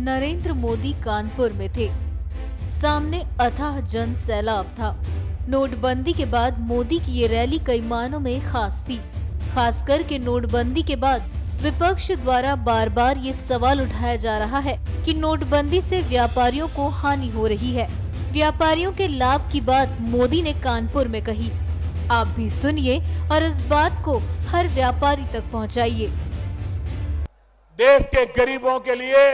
नरेंद्र मोदी कानपुर में थे। सामने अथाह जन सैलाब था। नोटबंदी के बाद मोदी की ये रैली कई मायनों में खास थी। खासकर के नोटबंदी के बाद विपक्ष द्वारा बार बार ये सवाल उठाया जा रहा है कि नोटबंदी से व्यापारियों को हानि हो रही है। व्यापारियों के लाभ की बात मोदी ने कानपुर में कही। आप भी सुनिए और इस बात को हर व्यापारी तक पहुंचाइए। देश के गरीबों के लिए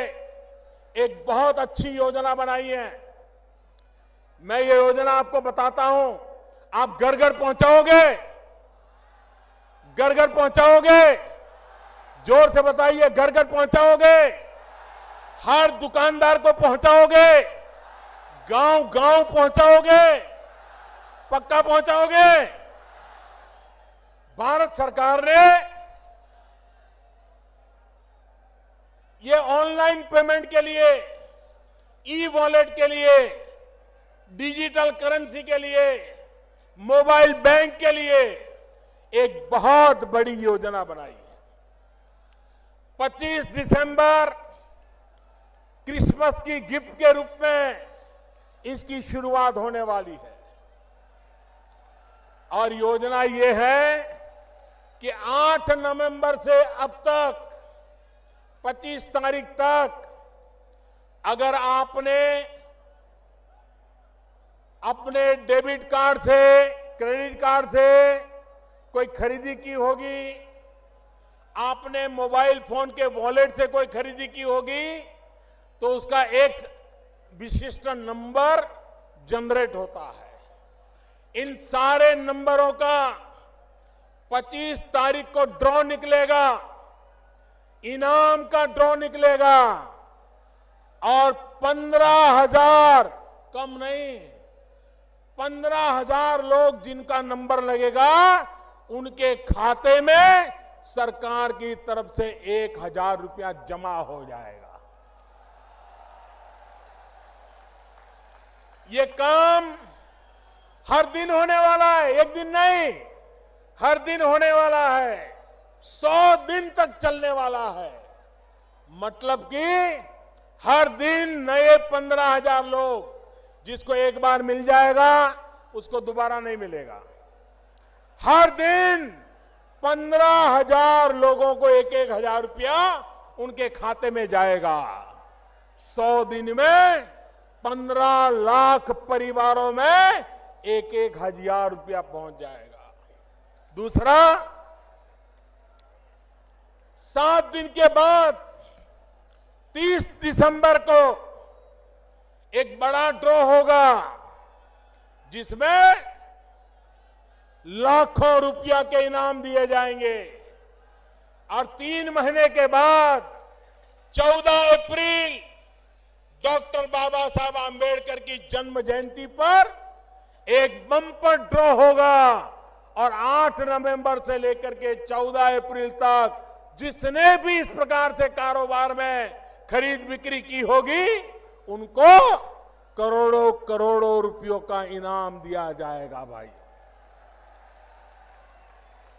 एक बहुत अच्छी योजना बनाई है। मैं ये योजना आपको बताता हूं, आप घर घर पहुंचाओगे? घर घर पहुंचाओगे? जोर से बताइए, घर घर पहुंचाओगे? हर दुकानदार को पहुंचाओगे? गांव गांव पहुंचाओगे? पक्का पहुंचाओगे? भारत सरकार ने ये ऑनलाइन पेमेंट के लिए, ई वॉलेट के लिए, डिजिटल करेंसी के लिए, मोबाइल बैंक के लिए एक बहुत बड़ी योजना बनाई है। 25 दिसंबर क्रिसमस की गिफ्ट के रूप में इसकी शुरुआत होने वाली है। और योजना ये है कि 8 नवंबर से अब तक 25 तारीख तक अगर आपने अपने डेबिट कार्ड से, क्रेडिट कार्ड से कोई खरीदी की होगी, आपने मोबाइल फोन के वॉलेट से कोई खरीदी की होगी, तो उसका एक विशिष्ट नंबर जनरेट होता है। इन सारे नंबरों का 25 तारीख को ड्रॉ निकलेगा, इनाम का ड्रॉ निकलेगा और 15,000, कम नहीं, 15,000 लोग जिनका नंबर लगेगा उनके खाते में सरकार की तरफ से 1,000 रुपया जमा हो जाएगा। ये काम हर दिन होने वाला है, एक दिन नहीं, हर दिन होने वाला है, 100 दिन तक चलने वाला है। मतलब कि हर दिन नए 15,000 लोग, जिसको एक बार मिल जाएगा उसको दोबारा नहीं मिलेगा। हर दिन 15,000 लोगों को 1,000 रुपया उनके खाते में जाएगा। 100 दिन में 15 लाख परिवारों में 1,000 रुपया पहुंच जाएगा। दूसरा, 7 दिन के बाद 30 दिसंबर को एक बड़ा ड्रॉ होगा जिसमें लाखों रुपया के इनाम दिए जाएंगे। और 3 महीने के बाद 14 अप्रैल डॉक्टर बाबा साहब आंबेडकर की जन्म जयंती पर एक बम्पर ड्रॉ होगा और 8 नवंबर से लेकर के 14 अप्रैल तक जिसने भी इस प्रकार से कारोबार में खरीद बिक्री की होगी उनको करोड़ों करोड़ों रुपयों का इनाम दिया जाएगा। भाई,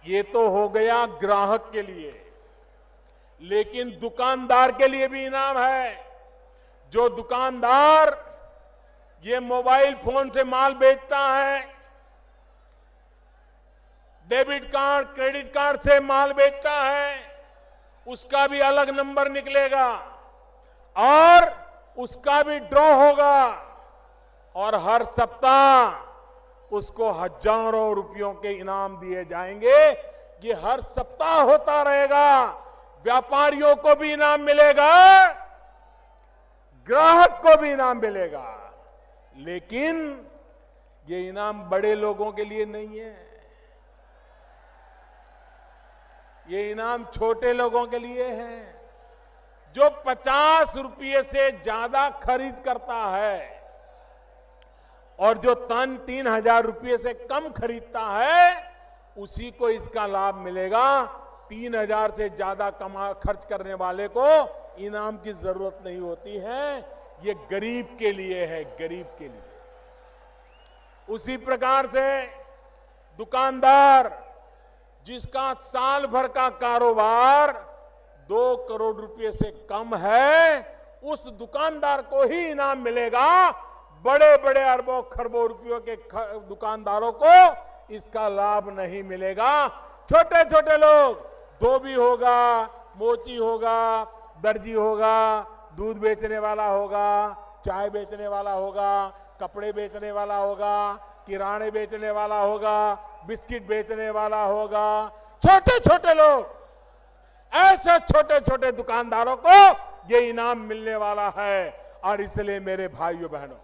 ये तो हो गया ग्राहक के लिए, लेकिन दुकानदार के लिए भी इनाम है। जो दुकानदार ये मोबाइल फोन से माल बेचता है, डेबिट कार्ड, क्रेडिट कार्ड से माल बेचता है, उसका भी अलग नंबर निकलेगा और उसका भी ड्रॉ होगा और हर सप्ताह उसको हजारों रुपयों के इनाम दिए जाएंगे। ये हर सप्ताह होता रहेगा। व्यापारियों को भी इनाम मिलेगा, ग्राहक को भी इनाम मिलेगा, लेकिन ये इनाम बड़े लोगों के लिए नहीं है, ये इनाम छोटे लोगों के लिए है। जो 50 रुपये से ज्यादा खरीद करता है और जो 3,000 रुपये से कम खरीदता है उसी को इसका लाभ मिलेगा। 3,000 से ज्यादा खर्च करने वाले को इनाम की जरूरत नहीं होती है। ये गरीब के लिए है, गरीब के लिए। उसी प्रकार से दुकानदार जिसका साल भर का कारोबार 2 करोड़ रुपए से कम है, उस दुकानदार को ही इनाम मिलेगा। बड़े बड़े अरबों खरबों रुपयों के दुकानदारों को इसका लाभ नहीं मिलेगा। छोटे छोटे लोग, धोबी होगा, मोची होगा, दर्जी होगा, दूध बेचने वाला होगा, चाय बेचने वाला होगा, कपड़े बेचने वाला होगा, किराने बेचने वाला होगा, बिस्किट बेचने वाला होगा, छोटे छोटे लोग, ऐसे छोटे छोटे दुकानदारों को ये इनाम मिलने वाला है। और इसलिए मेरे भाइयों बहनों,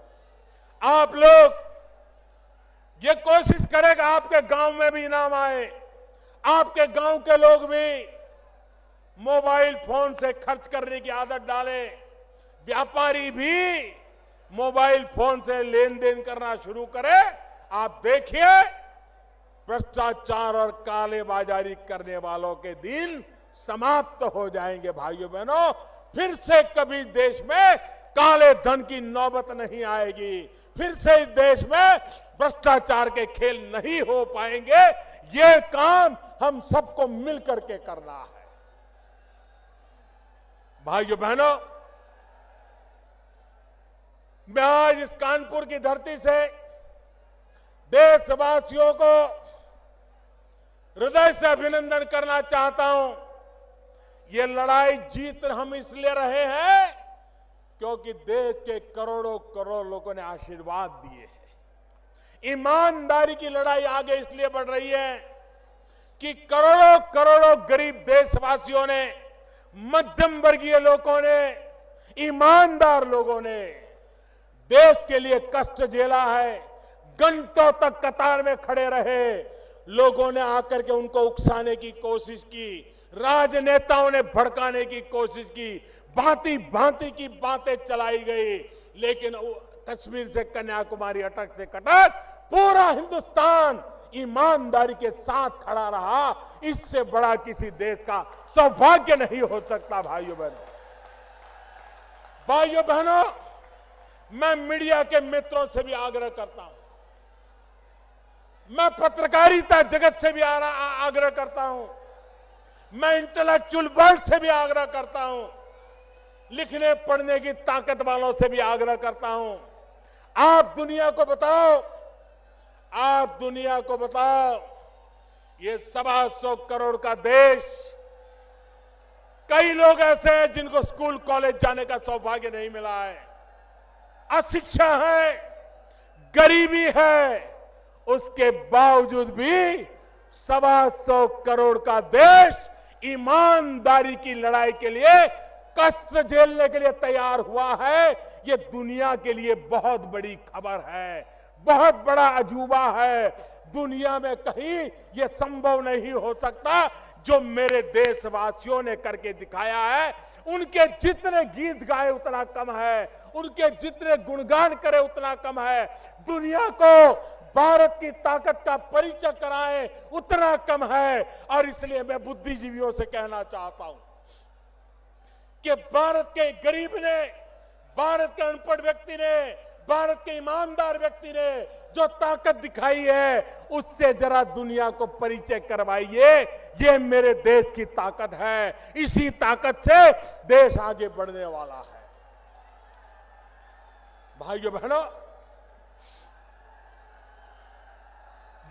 आप लोग ये कोशिश करेगा आपके गांव में भी इनाम आए, आपके गांव के लोग भी मोबाइल फोन से खर्च करने की आदत डालें, व्यापारी भी मोबाइल फोन से लेन देन करना शुरू करें। आप देखिए, भ्रष्टाचार और कालेबाजारी करने वालों के दिन समाप्त हो जाएंगे। भाइयों बहनों, फिर से कभी देश में काले धन की नौबत नहीं आएगी, फिर से इस देश में भ्रष्टाचार के खेल नहीं हो पाएंगे। ये काम हम सबको मिलकर के करना है। भाइयों बहनों, मैं आज इस कानपुर की धरती से देशवासियों को हृदय से अभिनंदन करना चाहता हूं। ये लड़ाई जीत हम इसलिए रहे हैं क्योंकि देश के करोड़ों करोड़ लोगों ने आशीर्वाद दिए हैं। ईमानदारी की लड़ाई आगे इसलिए बढ़ रही है कि करोड़ों करोड़ों गरीब देशवासियों ने, मध्यम वर्गीय लोगों ने, ईमानदार लोगों ने देश के लिए कष्ट झेला है। घंटों तक कतार में खड़े रहे, लोगों ने आकर के उनको उकसाने की कोशिश की, राजनेताओं ने भड़काने की कोशिश की, भांति भांति की बातें चलाई गई, लेकिन कश्मीर से कन्याकुमारी, अटक से कटक, पूरा हिंदुस्तान ईमानदारी के साथ खड़ा रहा। इससे बड़ा किसी देश का सौभाग्य नहीं हो सकता। भाइयों बहनों, भाइयों बहनों, मैं मीडिया के मित्रों से भी आग्रह करता हूं, मैं पत्रकारिता जगत से भी आग्रह करता हूं, मैं इंटेलेक्चुअल वर्ल्ड से भी आग्रह करता हूं, लिखने पढ़ने की ताकत वालों से भी आग्रह करता हूं। आप दुनिया को बताओ, आप दुनिया को बताओ, ये 125 करोड़ का देश, कई लोग ऐसे हैं जिनको स्कूल कॉलेज जाने का सौभाग्य नहीं मिला है, अशिक्षा है, गरीबी है, उसके बावजूद भी 125 करोड़ का देश ईमानदारी की लड़ाई के लिए, कष्ट झेलने के लिए तैयार हुआ है। ये दुनिया के लिए बहुत बड़ी खबर है, बहुत बड़ा अजूबा है। दुनिया में कहीं ये संभव नहीं हो सकता जो मेरे देशवासियों ने करके दिखाया है। उनके जितने गीत गाए उतना कम है, उनके जितने गुणगान करे उतना कम है। दुनिया को भारत की ताकत का परिचय कराए उतना कम है। और इसलिए मैं बुद्धिजीवियों से कहना चाहता हूं कि भारत के गरीब ने, भारत के अनपढ़ व्यक्ति ने, भारत के ईमानदार व्यक्ति ने जो ताकत दिखाई है, उससे जरा दुनिया को परिचय करवाइए। ये मेरे देश की ताकत है, इसी ताकत से देश आगे बढ़ने वाला है। भाइयों बहनों,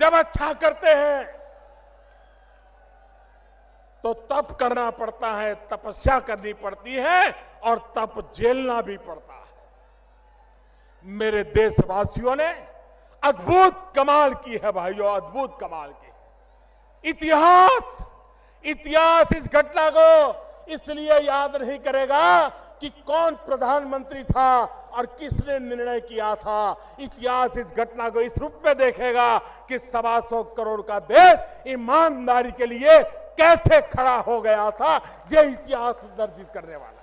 जब अच्छा करते हैं तो तप करना पड़ता है, तपस्या करनी पड़ती है और तप झेलना भी पड़ता है। मेरे देशवासियों ने अद्भुत कमाल की है भाइयों, अद्भुत कमाल की। इतिहास इस घटना को इसलिए याद नहीं करेगा कि कौन प्रधानमंत्री था और किसने निर्णय किया था। इतिहास इस घटना को इस रूप में देखेगा कि 125 करोड़ का देश ईमानदारी के लिए कैसे खड़ा हो गया था। यह इतिहास दर्ज करने वाला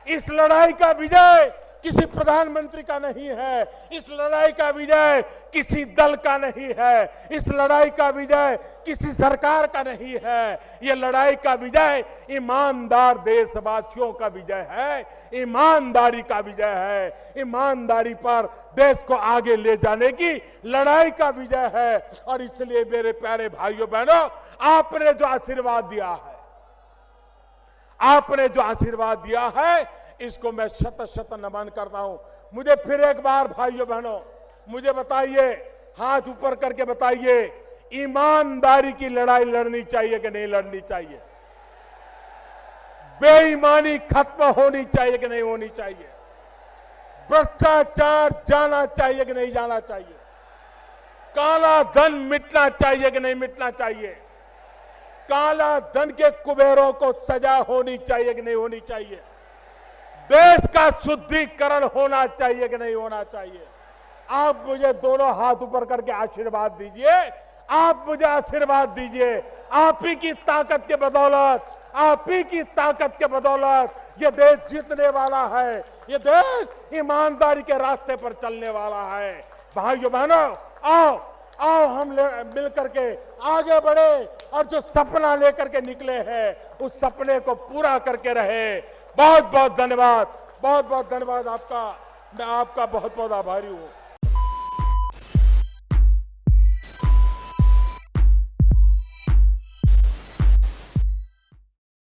है। इस लड़ाई का विजय किसी प्रधानमंत्री का नहीं है, इस लड़ाई का विजय किसी दल का नहीं है, इस लड़ाई का विजय किसी सरकार का नहीं है। यह लड़ाई का विजय ईमानदार देशवासियों का विजय है, ईमानदारी का विजय है। ईमानदारी पर देश को आगे ले जाने की लड़ाई का विजय है। और इसलिए मेरे प्यारे भाइयों बहनों, आपने जो आशीर्वाद दिया है, आपने जो आशीर्वाद दिया है, इसको मैं शत शत नमन करता हूं। मुझे फिर एक बार भाइयों बहनों, मुझे बताइए, हाथ ऊपर करके बताइए, ईमानदारी की लड़ाई लड़नी चाहिए कि नहीं लड़नी चाहिए? बेईमानी खत्म होनी चाहिए कि नहीं होनी चाहिए? भ्रष्टाचार जाना चाहिए कि नहीं जाना चाहिए? काला धन मिटना चाहिए कि नहीं मिटना चाहिए? काला धन के कुबेरों को सजा होनी चाहिए कि नहीं होनी चाहिए? देश का शुद्धिकरण होना चाहिए कि नहीं होना चाहिए? आप मुझे दोनों हाथ ऊपर करके आशीर्वाद दीजिए, आप मुझे आशीर्वाद दीजिए। आप ही की ताकत के बदौलत, आप ही की ताकत के बदौलत ये देश जीतने वाला है, ये देश ईमानदारी के रास्ते पर चलने वाला है। भाइयों बहनों, आओ आओ हम मिल करके आगे बढ़े और जो सपना लेकर के निकले हैं उस सपने को पूरा करके रहे। बहुत बहुत धन्यवाद, बहुत बहुत धन्यवाद आपका। मैं आपका बहुत बहुत आभारी हूं।